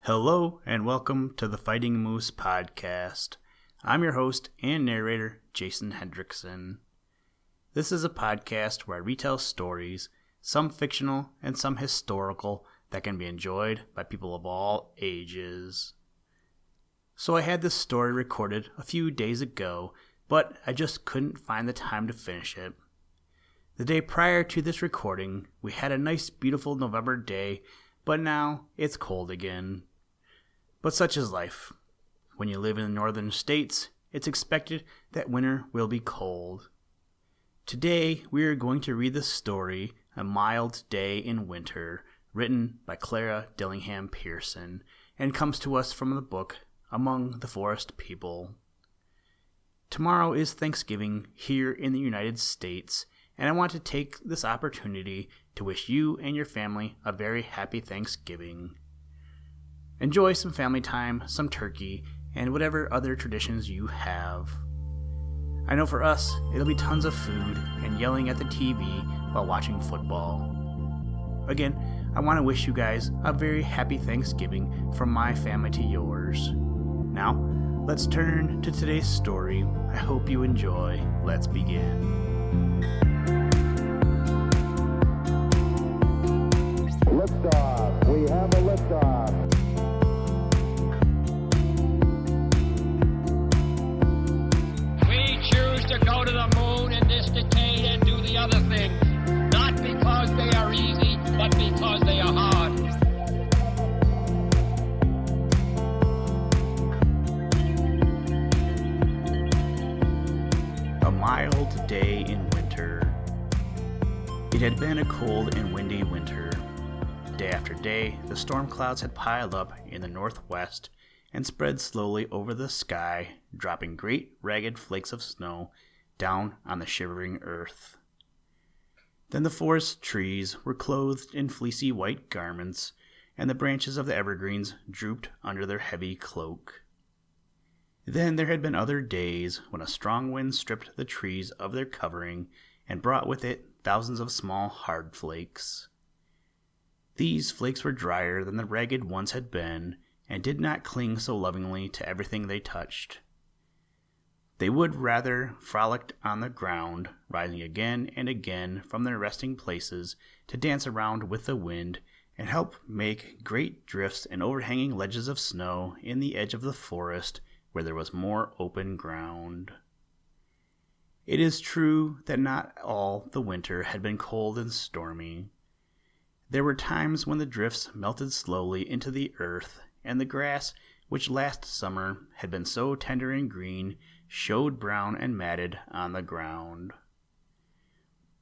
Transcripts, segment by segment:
Hello and welcome to the Fighting Moose podcast. I'm your host and narrator, Jason Hendrickson. This is a podcast where I retell stories, some fictional and some historical, that can be enjoyed by people of all ages. So I had this story recorded a few days ago, but I just couldn't find the time to finish it. The day prior to this recording, we had a nice, beautiful November day, but now it's cold again. But such is life. When you live in the northern states, it's expected that winter will be cold. Today, we are going to read the story, A Mild Day in Winter, written by Clara Dillingham Pierson, and comes to us from the book Among the Forest People. Tomorrow is Thanksgiving here in the United States, and I want to take this opportunity to wish you and your family a very happy Thanksgiving. Enjoy some family time, some turkey, and whatever other traditions you have. I know for us, it'll be tons of food and yelling at the TV while watching football. Again, I want to wish you guys a very happy Thanksgiving from my family to yours. Now, let's turn to today's story. I hope you enjoy. Let's begin. Liftoff. We have a liftoff. To go to the moon in this decade and do the other things, not because they are easy, but because they are hard. A mild day in winter. It had been a cold and windy winter. Day after day, the storm clouds had piled up in the northwest and spread slowly over the sky, dropping great ragged flakes of snow down on the shivering earth. Then the forest trees were clothed in fleecy white garments, and the branches of the evergreens drooped under their heavy cloak. Then there had been other days when a strong wind stripped the trees of their covering and brought with it thousands of small hard flakes. These flakes were drier than the ragged ones had been, and did not cling so lovingly to everything they touched. They would rather frolic on the ground, rising again and again from their resting places to dance around with the wind and help make great drifts and overhanging ledges of snow in the edge of the forest where there was more open ground. It is true that not all the winter had been cold and stormy. There were times when the drifts melted slowly into the earth, and the grass, which last summer had been so tender and green, showed brown and matted on the ground.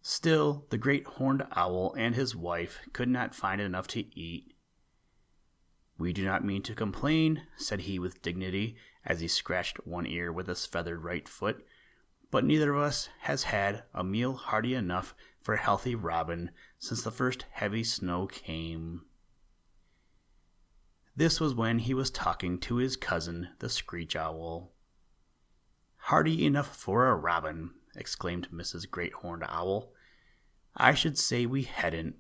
Still, the great horned owl and his wife could not find enough to eat. "We do not mean to complain," said he with dignity, as he scratched one ear with his feathered right foot, "but neither of us has had a meal hearty enough for a healthy robin since the first heavy snow came." This was when he was talking to his cousin, the screech owl. "Hearty enough for a robin," exclaimed Mrs. Great Horned Owl. "I should say we hadn't.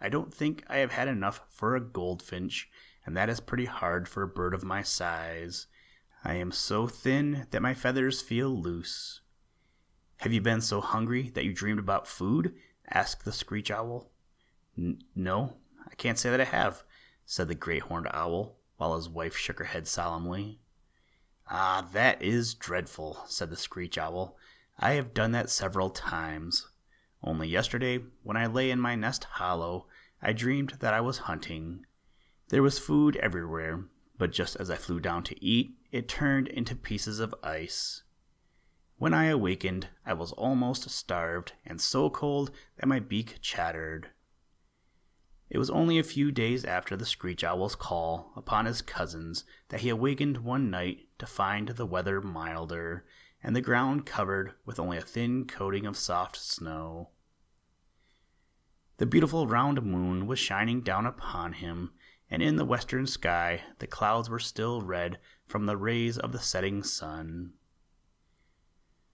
I don't think I have had enough for a goldfinch, and that is pretty hard for a bird of my size. I am so thin that my feathers feel loose." "Have you been so hungry that you dreamed about food?" asked the screech owl. No, I can't say that I have," said the Great Horned Owl, while his wife shook her head solemnly. "Ah, that is dreadful," said the screech owl. "I have done that several times. Only yesterday, when I lay in my nest hollow, I dreamed that I was hunting. There was food everywhere, but just as I flew down to eat, it turned into pieces of ice. When I awakened, I was almost starved and so cold that my beak chattered." It was only a few days after the screech owl's call upon his cousins that he awakened one night to find the weather milder and the ground covered with only a thin coating of soft snow. The beautiful round moon was shining down upon him, and in the western sky the clouds were still red from the rays of the setting sun.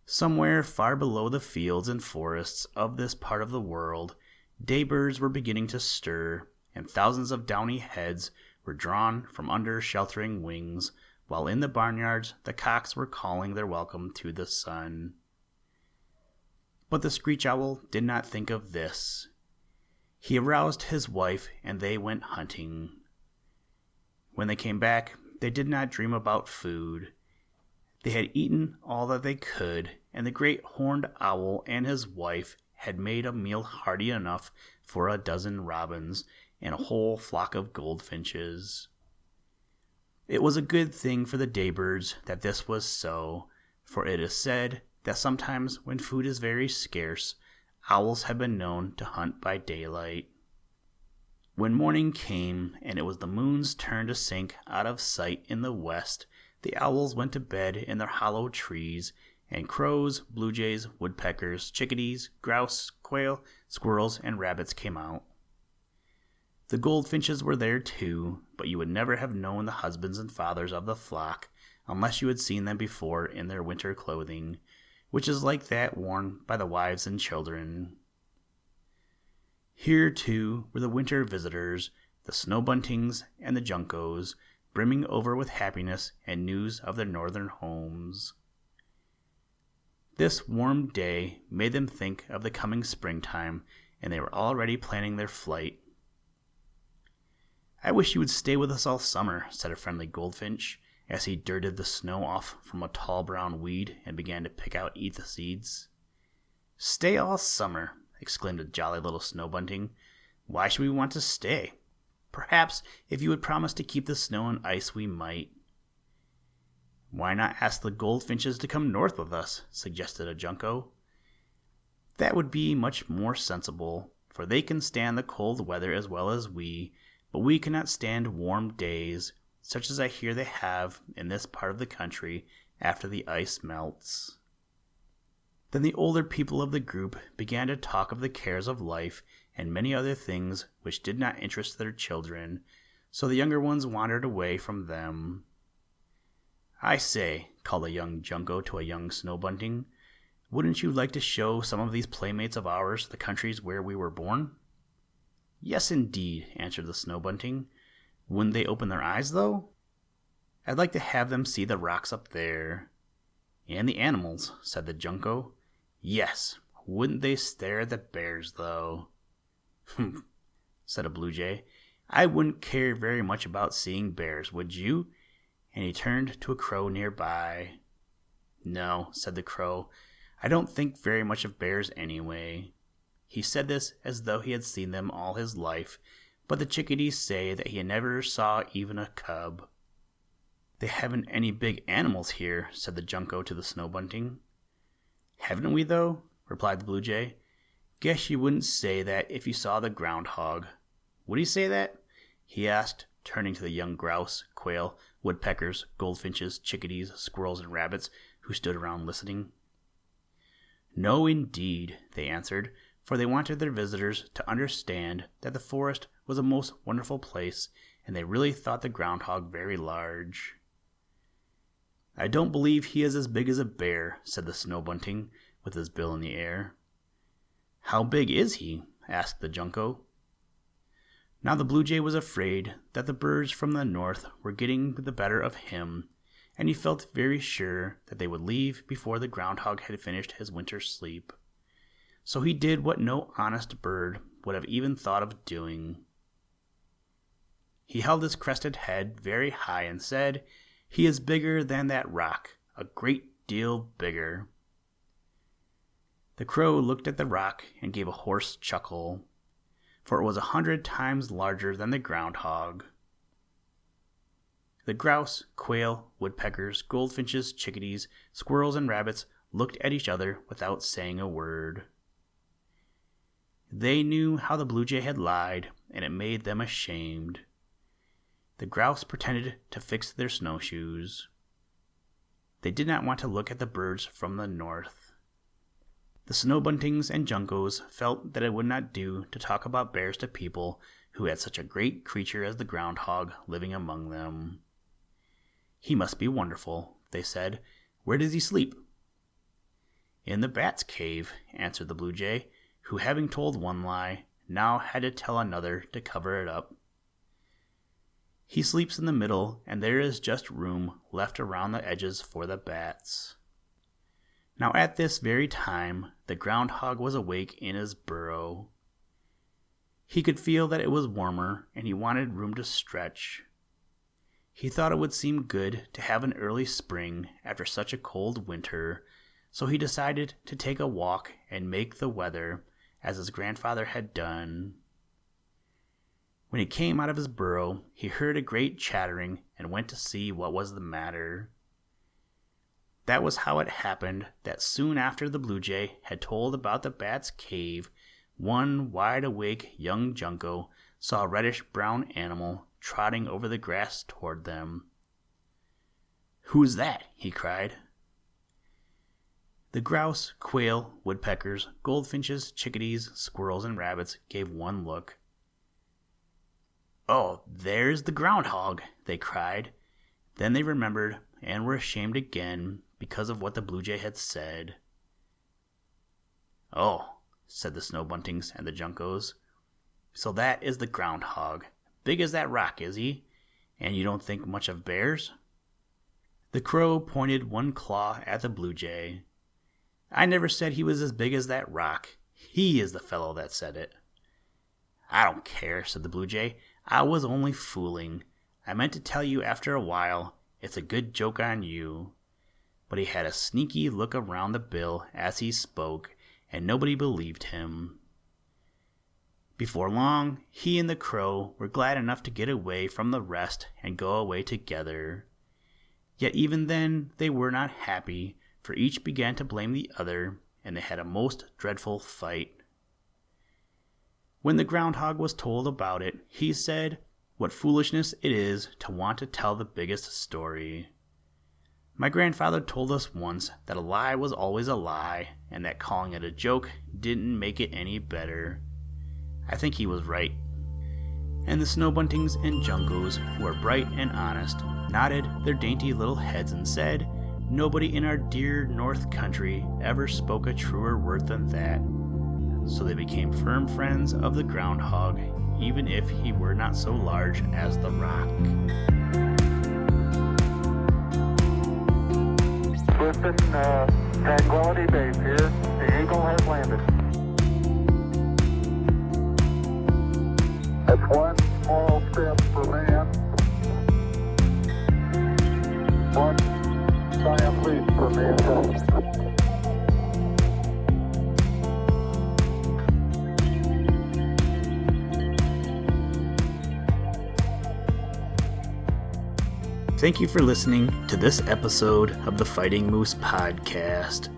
Somewhere far below the fields and forests of this part of the world, daybirds were beginning to stir, and thousands of downy heads were drawn from under sheltering wings, while in the barnyards the cocks were calling their welcome to the sun. But the screech owl did not think of this. He aroused his wife, and they went hunting. When they came back, they did not dream about food. They had eaten all that they could, and the great horned owl and his wife had made a meal hearty enough for a dozen robins and a whole flock of goldfinches. It was a good thing for the daybirds that this was so, for it is said that sometimes when food is very scarce, owls have been known to hunt by daylight. When morning came and it was the moon's turn to sink out of sight in the west, the owls went to bed in their hollow trees, and crows, blue jays, woodpeckers, chickadees, grouse, quail, squirrels, and rabbits came out. The goldfinches were there too, but you would never have known the husbands and fathers of the flock unless you had seen them before in their winter clothing, which is like that worn by the wives and children. Here, too, were the winter visitors, the snowbuntings and the juncos, brimming over with happiness and news of their northern homes. This warm day made them think of the coming springtime, and they were already planning their flight. "I wish you would stay with us all summer," said a friendly goldfinch, as he dirted the snow off from a tall brown weed and began to pick out the seeds. "Stay all summer," exclaimed a jolly little snowbunting. "Why should we want to stay? Perhaps if you would promise to keep the snow and ice, we might." "Why not ask the goldfinches to come north with us?" suggested a junco. "That would be much more sensible, for they can stand the cold weather as well as we, but we cannot stand warm days, such as I hear they have in this part of the country after the ice melts." Then the older people of the group began to talk of the cares of life and many other things which did not interest their children, so the younger ones wandered away from them. "I say," called a young junco to a young snowbunting, "wouldn't you like to show some of these playmates of ours the countries where we were born?" "Yes, indeed," answered the snowbunting. "Wouldn't they open their eyes, though?" "I'd like to have them see the rocks up there." "And the animals," said the junco. "Yes, wouldn't they stare at the bears, though?" "Humph," said a blue jay. "I wouldn't care very much about seeing bears, would you?" And he turned to a crow nearby. "No," said the crow, "I don't think very much of bears anyway." He said this as though he had seen them all his life, but the chickadees say that he never saw even a cub. "They haven't any big animals here," said the junco to the snowbunting. "Haven't we, though?" replied the blue jay. "Guess you wouldn't say that if you saw the groundhog. Would he say that?" he asked, turning to the young grouse, quail, woodpeckers, goldfinches, chickadees, squirrels, and rabbits who stood around listening. "No, indeed," they answered, for they wanted their visitors to understand that the forest was a most wonderful place, and they really thought the groundhog very large. "I don't believe he is as big as a bear," said the snowbunting, with his bill in the air. "How big is he?" asked the junco. Now the blue jay was afraid that the birds from the north were getting the better of him, and he felt very sure that they would leave before the groundhog had finished his winter sleep. So he did what no honest bird would have even thought of doing. He held his crested head very high and said, "He is bigger than that rock, a great deal bigger." The crow looked at the rock and gave a hoarse chuckle, for it was 100 times larger than the groundhog. The grouse, quail, woodpeckers, goldfinches, chickadees, squirrels, and rabbits looked at each other without saying a word. They knew how the blue jay had lied, and it made them ashamed. The grouse pretended to fix their snowshoes. They did not want to look at the birds from the north. The snowbuntings and juncos felt that it would not do to talk about bears to people who had such a great creature as the groundhog living among them. "He must be wonderful," they said. "Where does he sleep?" "In the bat's cave," answered the blue jay, who, having told one lie, now had to tell another to cover it up. He sleeps in the middle, and there is just room left around the edges for the bats. Now at this very time, the groundhog was awake in his burrow. He could feel that it was warmer, and he wanted room to stretch. He thought it would seem good to have an early spring after such a cold winter, so he decided to take a walk and make the weather, as his grandfather had done. When he came out of his burrow, he heard a great chattering and went to see what was the matter. That was how it happened that soon after the blue jay had told about the bat's cave, one wide-awake young junco saw a reddish-brown animal trotting over the grass toward them. "Who's that?" he cried. The grouse, quail, woodpeckers, goldfinches, chickadees, squirrels, and rabbits gave one look. "Oh, there's the groundhog," they cried. Then they remembered and were ashamed again because of what the blue jay had said. "Oh," said the snow buntings and the juncos, "so that is the groundhog. Big as that rock, is he? And you don't think much of bears?" The crow pointed one claw at the blue jay. "I never said he was as big as that rock. He is the fellow that said it." "I don't care," said the blue jay. "I was only fooling. I meant to tell you after a while. It's a good joke on you." But he had a sneaky look around the bill as he spoke, and nobody believed him. Before long, he and the crow were glad enough to get away from the rest and go away together. Yet even then they were not happy, for each began to blame the other, and they had a most dreadful fight. When the groundhog was told about it, he said, "What foolishness it is to want to tell the biggest story. My grandfather told us once that a lie was always a lie, and that calling it a joke didn't make it any better. I think he was right." And the snow buntings and juncos, who were bright and honest, nodded their dainty little heads and said, "Nobody in our dear North Country ever spoke a truer word than that." So they became firm friends of the groundhog, even if he were not so large as the rock. Listen, Tranquility Base here. The Eagle has landed. That's one small step for man, one giant leap for mankind. Thank you for listening to this episode of the Fighting Moose Podcast.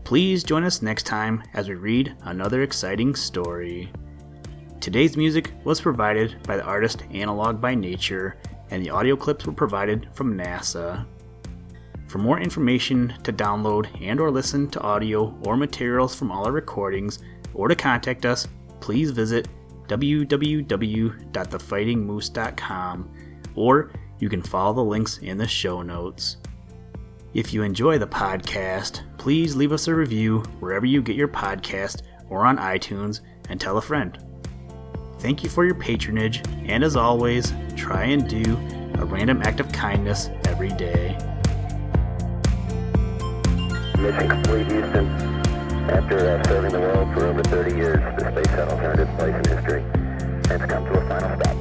Please join us next time as we read another exciting story. Today's music was provided by the artist Analog by Nature, and the audio clips were provided from NASA. For more information to download and or listen to audio or materials from all our recordings, or to contact us, please visit www.thefightingmoose.com, or you can follow the links in the show notes. If you enjoy the podcast, please leave us a review wherever you get your podcast or on iTunes, and tell a friend. Thank you for your patronage, and as always, try and do a random act of kindness every day. Mission complete, Houston. After serving the world for over 30 years, the space shuttle turned its place in history and has come to a final stop.